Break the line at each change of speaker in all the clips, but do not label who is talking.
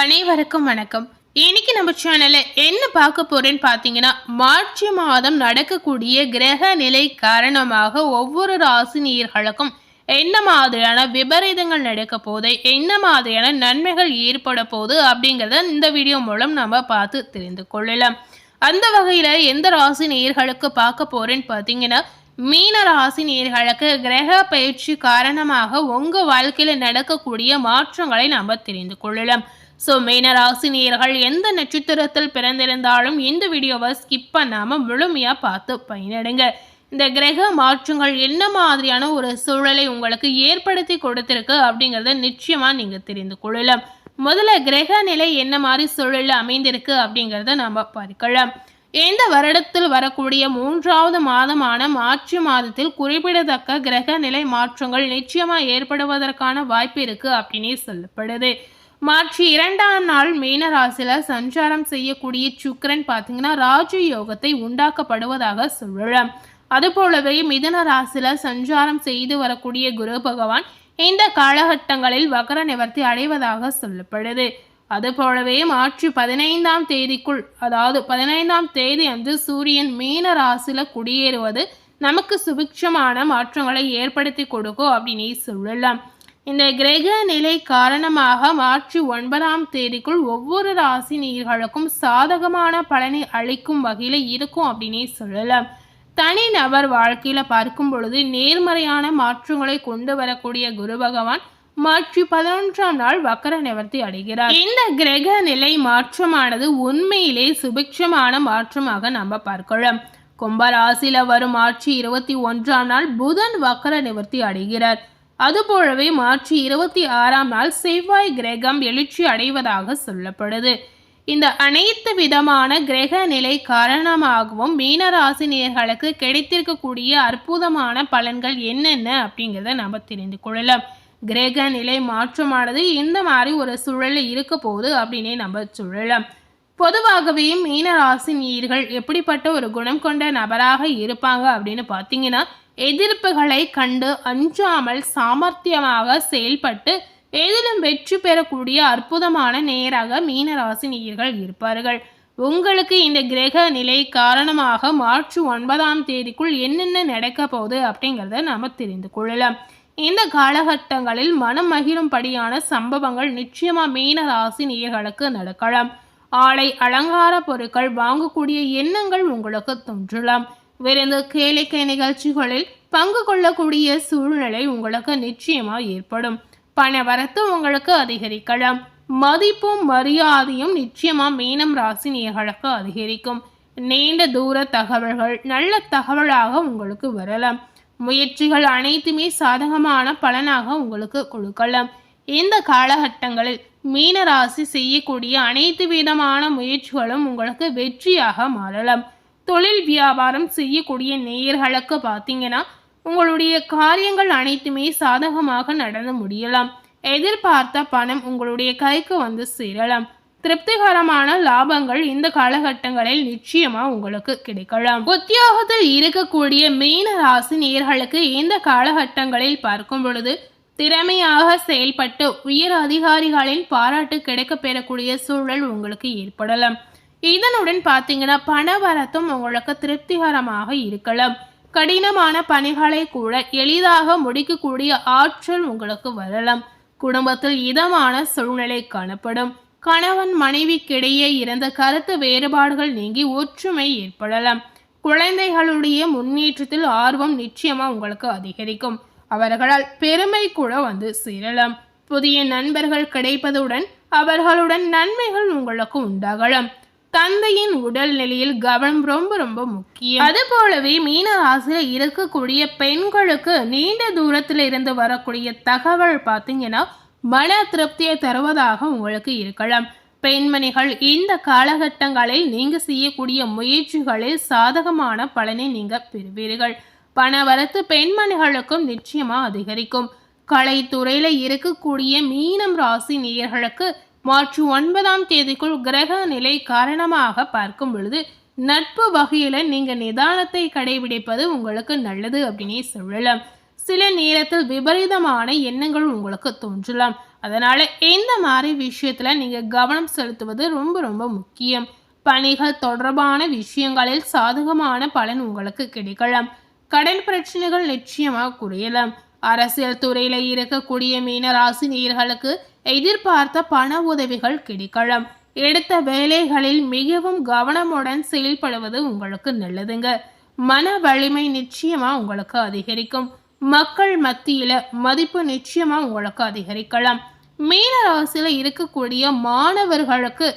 அனைவருக்கும் வணக்கம். இன்னைக்கு நம்ம சேனல்ல என்ன பார்க்க போறேன்னு பார்த்தீங்கன்னா, மார்ச் மாதம் நடக்கக்கூடிய கிரக நிலை காரணமாக ஒவ்வொரு ராசினியர்களுக்கும் என்ன மாதிரியான விபரீதங்கள் நடக்க போகுது, என்ன மாதிரியான நன்மைகள் ஏற்பட போகுது அப்படிங்கிறத இந்த வீடியோ மூலம் நம்ம பார்த்து தெரிந்து கொள்ளலாம். அந்த வகையில் எந்த ராசி நேயர்களுக்கு பார்க்க போறேன்னு பார்த்தீங்கன்னா, மீன ராசி நேயர்களுக்கு கிரக பயிற்சி காரணமாக உங்க வாழ்க்கையில நடக்கக்கூடிய மாற்றங்களை நம்ம தெரிந்து கொள்ளலாம். ஸோ மீன ராசி நேயர்கள் எந்த நட்சத்திரத்தில் பிறந்திருந்தாலும் இந்த வீடியோவை ஸ்கிப் பண்ணாமல் முழுமையாக பார்த்து பயனடைங்க. இந்த கிரக மாற்றங்கள் என்ன மாதிரியான ஒரு சூழலை உங்களுக்கு ஏற்படுத்தி கொடுத்துருக்கு அப்படிங்கிறத நிச்சயமாக நீங்கள் தெரிந்து கொள்ளலாம். முதல்ல கிரக நிலை என்ன மாதிரி சூழலில் அமைந்திருக்கு அப்படிங்கிறத நம்ம பார்க்கலாம். இந்த வருடத்தில் வரக்கூடிய 3வது மாதமான மார்ச் மாதத்தில் குறிப்பிடத்தக்க கிரக நிலை மாற்றங்கள் நிச்சயமாக ஏற்படுவதற்கான வாய்ப்பு இருக்குது அப்படின்னே சொல்லப்படுது. மார்ச் 2ஆம் நாள் மீன ராசியில சஞ்சாரம் செய்யக்கூடிய சுக்கிரன் பார்த்தீங்கன்னா ராஜ யோகத்தை உண்டாக்கப்படுவதாக சொல்லலாம். அதுபோலவே மிதுன ராசியில சஞ்சாரம் செய்து வரக்கூடிய குரு பகவான் இந்த காலகட்டங்களில் வக்ர நிவர்த்தி அடைவதாக சொல்லப்படுது. அதுபோலவே மார்ச் 15ஆம் தேதிக்குள், அதாவது 15ஆம் தேதி அன்று சூரியன் மீன ராசியில குடியேறுவது நமக்கு சுபிக்ஷமான மாற்றங்களை ஏற்படுத்தி கொடுக்கும் அப்படின்னே சொல்லலாம். இந்த கிரக நிலை காரணமாக மார்ச் 9ஆம் தேதிக்குள் ஒவ்வொரு ராசி நீர்களுக்கும் சாதகமான பலனை அளிக்கும் வகையில் இருக்கும் அப்படின்னே சொல்லலாம். தனி நபர் வாழ்க்கையில பார்க்கும் பொழுது நேர்மறையான மாற்றங்களை கொண்டு வரக்கூடிய குரு பகவான் மார்ச் 11ஆம் நாள் வக்கர நிவர்த்தி அடைகிறார். இந்த கிரக நிலை மாற்றமானது உண்மையிலே சுபிக்ஷமான மாற்றமாக நம்ம பார்க்கலாம். கும்பராசியில வரும் மார்ச் 21ஆம் நாள் புதன் வக்கர நிவர்த்தி அடைகிறார். அதுபோலவே மார்ச் 26ஆம் நாள் செவ்வாய் கிரகம் எழுச்சி அடைவதாக சொல்லப்படுது. இந்த அனைத்து விதமான கிரக நிலை காரணமாகவும் மீனராசினியர்களுக்கு கிடைத்திருக்கக்கூடிய அற்புதமான பலன்கள் என்னென்ன அப்படிங்கிறத நம்ம தெரிந்து கொள்ளலாம். கிரக நிலை மாற்றமானது இந்த மாதிரி ஒரு சூழலில் இருக்க போகுது அப்படின்னே நம்ம சொல்லலாம். பொதுவாகவே மீனராசினியர்கள் எப்படிப்பட்ட ஒரு குணம் கொண்ட நபராக இருப்பாங்க அப்படின்னு பார்த்தீங்கன்னா, எதிர்ப்புகளை கண்டு அஞ்சாமல் சாமர்த்தியமாக செயல்பட்டு எதிலும் வெற்றி பெறக்கூடிய அற்புதமான நேராக மீனராசி நேயர்கள் இருப்பார்கள். உங்களுக்கு இந்த கிரக நிலை காரணமாக மார்ச் 9ஆம் தேதிக்குள் என்னென்ன நடக்க போகுது அப்படிங்கிறத நாம் தெரிந்து கொள்ளலாம். இந்த காலகட்டங்களில் மனம் மகிழும்படியான சம்பவங்கள் நிச்சயமாக மீனராசி நேயர்களுக்கு நடக்கலாம். ஆடை அலங்கார பொருட்கள் வாங்கக்கூடிய எண்ணங்கள் உங்களுக்கு தோன்றலாம். விருந்து கேளிக்கை நிகழ்ச்சிகளில் பங்கு கொள்ளக்கூடிய சூழ்நிலை உங்களுக்கு நிச்சயமா ஏற்படும். பண வரத்து உங்களுக்கு அதிகரிக்கலாம். மதிப்பும் மரியாதையும் நிச்சயமா மீனம் ராசி நேயர்களுக்கு அதிகரிக்கும். நீண்ட தூர தகவல்கள் நல்ல தகவலாக உங்களுக்கு வரலாம். முயற்சிகள் அனைத்துமே சாதகமான பலனாக உங்களுக்கு கொடுக்கலாம். இந்த காலகட்டங்களில் மீனராசி செய்யக்கூடிய அனைத்து விதமான முயற்சிகளும் உங்களுக்கு வெற்றியாக மாறலாம். தொழில் வியாபாரம் செய்யக்கூடிய நேயர்களுக்கு பார்த்தீங்கன்னா, உங்களுடைய காரியங்கள் அனைத்துமே சாதகமாக நடந்து முடியலாம். எதிர்பார்த்த பணம் உங்களுடைய கைக்கு வந்து சேரலாம். திருப்திகரமான லாபங்கள் இந்த காலகட்டங்களில் நிச்சயமா உங்களுக்கு கிடைக்கலாம். உத்தியோகத்தில் இருக்கக்கூடிய மீன ராசி நேயர்களுக்கு இந்த காலகட்டங்களில் பார்க்கும் பொழுது திறமையாக செயல்பட்டு உயர் அதிகாரிகளின் பாராட்டு கிடைக்க பெறக்கூடிய சூழல் உங்களுக்கு ஏற்படலாம். இதனுடன் பார்த்தீங்கன்னா பணவரத்தும் உங்களுக்கு திருப்திகரமாக இருக்கலாம். கடினமான பணிகளை கூட எளிதாக முடிக்கக்கூடிய ஆற்றல் உங்களுக்கு வரலாம். குடும்பத்தில் இதமான சூழ்நிலை காணப்படும். கணவன் மனைவிக்கிடையே இருந்த கருத்து வேறுபாடுகள் நீங்கி ஒற்றுமை ஏற்படலாம். குழந்தைகளுடைய முன்னேற்றத்தில் ஆர்வம் நிச்சயமா உங்களுக்கு அதிகரிக்கும். அவர்களால் பெருமை கூட வந்து சேரலாம். புதிய நண்பர்கள் கிடைப்பதுடன் அவர்களுடன் நன்மைகள் உங்களுக்கு உண்டாகலாம். தந்தையின் உடல் நிலையில் கவனம் ரொம்ப ரொம்ப முக்கியம். அது போலவே மீன ராசியில இருக்கக்கூடிய பெண்களுக்கு நீண்ட தூரத்தில் இருந்து வரக்கூடிய தகவல் பார்த்தீங்கன்னா மன திருப்தியை தருவதாக உங்களுக்கு இருக்கலாம். பெண்மணிகள் இந்த காலகட்டங்களில் நீங்க செய்யக்கூடிய முயற்சிகளில் சாதகமான பலனை நீங்க பெறுவீர்கள். பணவரத்து பெண்மணிகளுக்கும் நிச்சயமா அதிகரிக்கும். கலைத்துறையில இருக்கக்கூடிய மீனம் ராசி நேயர்களுக்கு மார்ச் 9ஆம் தேதிக்குள் கிரக நிலை காரணமாக பார்க்கும் பொழுது நட்பு வகையில நீங்க நிதானத்தை கடைபிடிப்பது உங்களுக்கு நல்லது அப்படின்னே சொல்லலாம். சில நேரத்தில் விபரீதமான எண்ணங்கள் உங்களுக்கு தோன்றலாம். அதனால இந்த மாதிரி விஷயத்துல நீங்க கவனம் செலுத்துவது ரொம்ப ரொம்ப முக்கியம். பணிகள் தொடர்பான விஷயங்களில் சாதகமான பலன் உங்களுக்கு கிடைக்கலாம். கடன் பிரச்சனைகள் நிச்சயமாக குறையலாம். அரசியல் துறையில இருக்கக்கூடிய மீனராசி நேயர்களுக்கு எதிர்பார்த்த பண உதவிகள் கிடைக்கலாம். எடுத்த வேலைகளில் மிகவும் கவனமுடன் செயல்படுவது உங்களுக்கு நல்லதுங்க. மன வலிமை நிச்சயமா உங்களுக்கு அதிகரிக்கும். மக்கள் மத்தியில மதிப்பு நிச்சயமா உங்களுக்கு அதிகரிக்கலாம். மீன ராசியில இருக்கக்கூடிய மாணவர்களுக்கு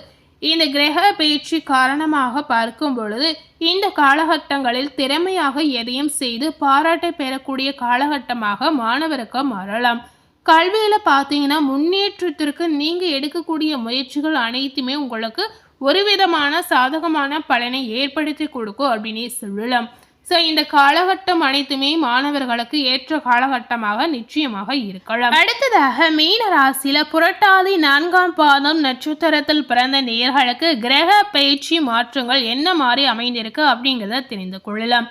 இந்த கிரக பயிற்சி காரணமாக பார்க்கும் பொழுது இந்த காலகட்டங்களில் திறமையாக எதையும் செய்து பாராட்டை பெறக்கூடிய காலகட்டமாக மாணவருக்கு மாறலாம். கல்வியில பார்த்தீங்கன்னா முன்னேற்றத்திற்கு நீங்க எடுக்கக்கூடிய முயற்சிகள் அனைத்துமே உங்களுக்கு ஒரு விதமான சாதகமான பலனை ஏற்படுத்தி கொடுக்கும் அப்படின்னு சொல்லலாம். ஸோ இந்த காலகட்டம் அனைத்துமே மாணவர்களுக்கு ஏற்ற காலகட்டமாக நிச்சயமாக இருக்கலாம். அடுத்ததாக மீன ராசியில புரட்டாதி 4ஆம் பாதம் நட்சத்திரத்தில் பிறந்த நேயர்களுக்கு கிரக பயிற்சி மாற்றங்கள் என்ன மாதிரி அமைந்திருக்கு அப்படிங்கிறத தெரிந்து கொள்ளலாம்.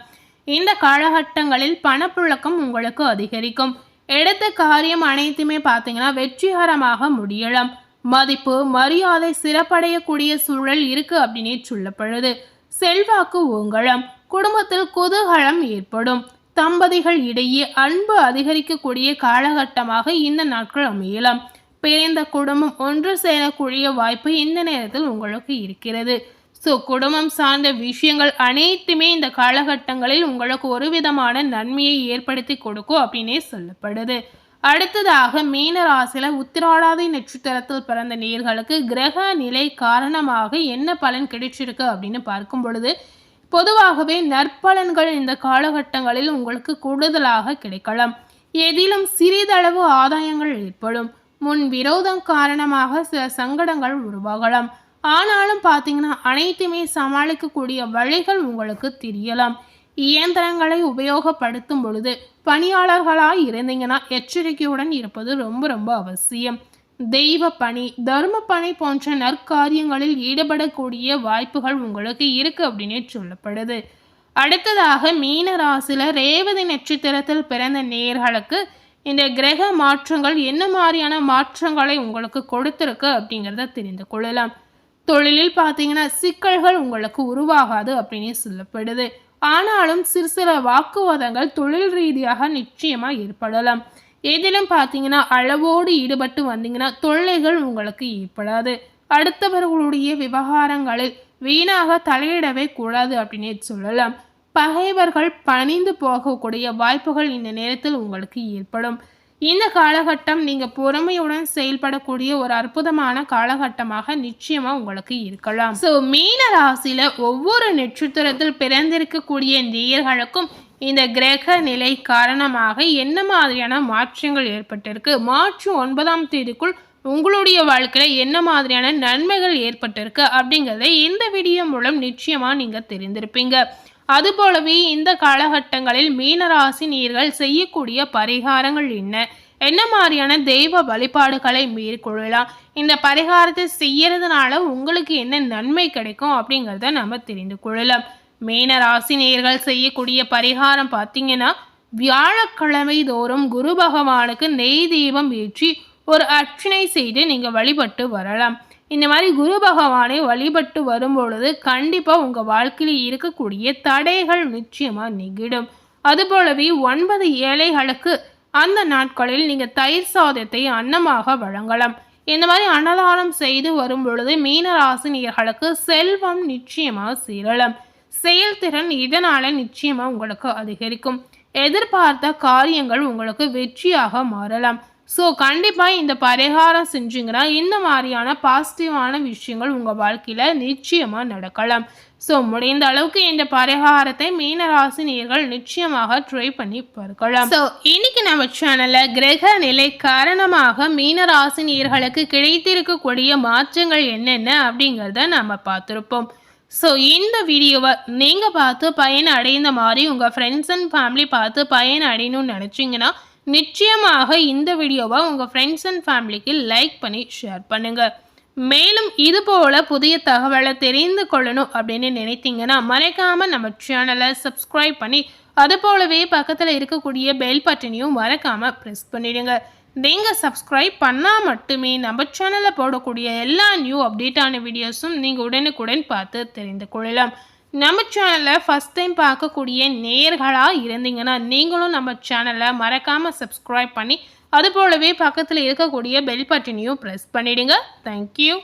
இந்த காலகட்டங்களில் பணப்புழக்கம் உங்களுக்கு அதிகரிக்கும். எடுத்த காரியம் அனைத்துமே பார்த்தீங்கன்னா வெற்றிகரமாக முடியலாம். மதிப்பு மரியாதை சிறப்படையக்கூடிய சூழல் இருக்கு அப்படின்னே சொல்லப்படுது. செல்வாக்கு ஓங்கலாம். குடும்பத்தில் குதூகலம் ஏற்படும். தம்பதிகள் இடையே அன்பு அதிகரிக்கக்கூடிய காலகட்டமாக இந்த நாட்கள் அமையலாம். பிறந்த குடும்பம் ஒன்று சேரக்கூடிய வாய்ப்பு இந்த நேரத்தில் உங்களுக்கு இருக்கிறது. ஸோ குடும்பம் சார்ந்த விஷயங்கள் அனைத்துமே இந்த காலகட்டங்களில் உங்களுக்கு ஒரு விதமான நன்மையை ஏற்படுத்தி கொடுக்கும் அப்படின்னே சொல்லப்படுது. அடுத்ததாக மீன ராசியில உத்திராடாதி நட்சத்திரத்தில் பிறந்த நேயர்களுக்கு கிரக நிலை காரணமாக என்ன பலன் கிடைச்சிருக்கு அப்படின்னு பார்க்கும் பொழுது பொதுவாகவே நற்பலன்கள் இந்த காலகட்டங்களில் உங்களுக்கு கூடுதலாக கிடைக்கலாம். எதிலும் சிறிதளவு ஆதாயங்கள் ஏற்படும். முன் விரோதம் காரணமாக சில சங்கடங்கள் உருவாகலாம். ஆனாலும் பார்த்தீங்கன்னா அனைத்துமே சமாளிக்கக்கூடிய வழிகள் உங்களுக்கு தெரியலாம். இயந்திரங்களை உபயோகப்படுத்தும் பொழுது பணியாளர்களாக இருந்தீங்கன்னா எச்சரிக்கையுடன் இருப்பது ரொம்ப ரொம்ப அவசியம். தெய்வ பணி தர்ம பணி போன்ற நற்காரியங்களில் ஈடுபடக்கூடிய வாய்ப்புகள் உங்களுக்கு இருக்கு அப்படின்னே சொல்லப்படுது. அடுத்ததாக மீன ராசியில ரேவதி நட்சத்திரத்தில் பிறந்த நேயர்களுக்கு இந்த கிரக மாற்றங்கள் என்ன மாதிரியான மாற்றங்களை உங்களுக்கு கொடுத்திருக்கு அப்படிங்கிறத தெரிந்து கொள்ளலாம். தொழிலில் பார்த்தீங்கன்னா சிக்கல்கள் உங்களுக்கு உருவாகாது அப்படின்னு சொல்லப்படுது. ஆனாலும் சிறு வாக்குவாதங்கள் தொழில் ரீதியாக நிச்சயமா ஏற்படலாம். எதிலும் பார்த்தீங்கன்னா அளவோடு ஈடுபட்டு வந்தீங்கன்னா தொல்லைகள் உங்களுக்கு ஏற்படாது. அடுத்தவர்களுடைய விவகாரங்களில் வீணாக தலையிடவே கூடாது அப்படின்னே சொல்லலாம். பகைவர்கள் பணிந்து போகக்கூடிய வாய்ப்புகள் இந்த நேரத்தில் உங்களுக்கு ஏற்படும். இந்த காலகட்டம் நீங்க பொறுமையுடன் செயல்படக்கூடிய ஒரு அற்புதமான காலகட்டமாக நிச்சயமா உங்களுக்கு இருக்கலாம். ஸோ மீன ராசியில ஒவ்வொரு நட்சத்திரத்தில் பிறந்திருக்கக்கூடிய நேயர்களுக்கும் இந்த கிரக நிலை காரணமாக என்ன மாதிரியான மாற்றங்கள் ஏற்பட்டிருக்கு, மார்ச் 9ஆம் தேதிக்குள் உங்களுடைய வாழ்க்கையில என்ன மாதிரியான நன்மைகள் ஏற்பட்டிருக்கு அப்படிங்கிறத இந்த வீடியோ மூலம் நிச்சயமா நீங்க தெரிந்திருப்பீங்க. அதுபோலவே இந்த காலகட்டங்களில் மீனராசி நேயர்கள் செய்யக்கூடிய பரிகாரங்கள் என்ன மாதிரியான தெய்வ வழிபாடுகளை மேற்கொள்ளலாம், இந்த பரிகாரத்தை செய்யறதுனால உங்களுக்கு என்ன நன்மை கிடைக்கும் அப்படிங்கிறத நம்ம தெரிந்து கொள்ளலாம். மீன ராசி நேயர்கள் செய்யக்கூடிய பரிகாரம் பார்த்தீங்கன்னா வியாழக்கிழமை தோறும் குரு பகவானுக்கு நெய் தீபம் ஏற்றி ஒரு அர்ச்சனை செய்து நீங்கள் வழிபட்டு வரலாம். இந்த மாதிரி குரு பகவானை வழிபட்டு வரும்பொழுது கண்டிப்பாக உங்கள் வாழ்க்கையில் இருக்கக்கூடிய தடைகள் நிச்சயமாக நீங்கிடும். அதுபோலவே 9 ஏழைகளுக்கு அந்த நாட்களில் நீங்கள் தயிர் சாதத்தை அன்னமாக வழங்கலாம். இந்த மாதிரி அன்னதானம் செய்து வரும் பொழுது மீன ராசினியர்களுக்கு செல்வம் நிச்சயமாக சேரலாம். செயல்திறன் இதனால நிச்சயமா உங்களுக்கு அதிகரிக்கும். எதிர்பார்த்த காரியங்கள் உங்களுக்கு வெற்றியாக மாறலாம். ஸோ கண்டிப்பாக இந்த பரிகாரம் செஞ்சீங்கன்னா இந்த மாதிரியான பாசிட்டிவான விஷயங்கள் உங்கள் வாழ்க்கையில் நிச்சயமாக நடக்கலாம். ஸோ முடிந்த அளவுக்கு இந்த பரிகாரத்தை மீனராசி நேயர்கள் நிச்சயமாக ட்ரை பண்ணி பார்க்கலாம். ஸோ இன்னைக்கு நம்ம சேனலில் கிரக நிலை காரணமாக மீனராசி நேயர்களுக்கு கிடைத்திருக்கக்கூடிய மாற்றங்கள் என்னென்ன அப்படிங்கிறத நம்ம பார்த்துருப்போம். ஸோ இந்த வீடியோவை நீங்கள் பார்த்து பயன் அடைந்த மாதிரி உங்கள் ஃப்ரெண்ட்ஸ் அண்ட் ஃபேமிலி பார்த்து பயன் அடையணும்னு நினச்சிங்கன்னா நிச்சயமாக இந்த வீடியோவை உங்கள் ஃப்ரெண்ட்ஸ் அண்ட் ஃபேமிலிக்கு லைக் பண்ணி ஷேர் பண்ணுங்கள். மேலும் இதுபோல் புதிய தகவலை தெரிந்து கொள்ளணும் அப்படின்னு நினைத்தீங்கன்னா மறக்காமல் நம்ம சேனலை சப்ஸ்கிரைப் பண்ணி அது போலவே பக்கத்தில் இருக்கக்கூடிய பெல் பட்டனையும் மறக்காமல் ப்ரெஸ் பண்ணிடுங்க. நீங்கள் சப்ஸ்கிரைப் பண்ணால் மட்டுமே நம்ம சேனலில் போடக்கூடிய எல்லா நியூ அப்டேட்டான வீடியோஸும் நீங்கள் உடனுக்குடன் பார்த்து தெரிந்து கொள்ளலாம். நம்ம சேனலில் ஃபஸ்ட் டைம் பார்க்கக்கூடிய நேயர்களாக இருந்தீங்கன்னா நீங்களும் நம்ம சேனலை மறக்காமல் சப்ஸ்கிரைப் பண்ணி அது போலவே பக்கத்தில் இருக்கக்கூடிய பெல் பட்டனையும் ப்ரெஸ் பண்ணிவிடுங்க. தேங்க்யூ.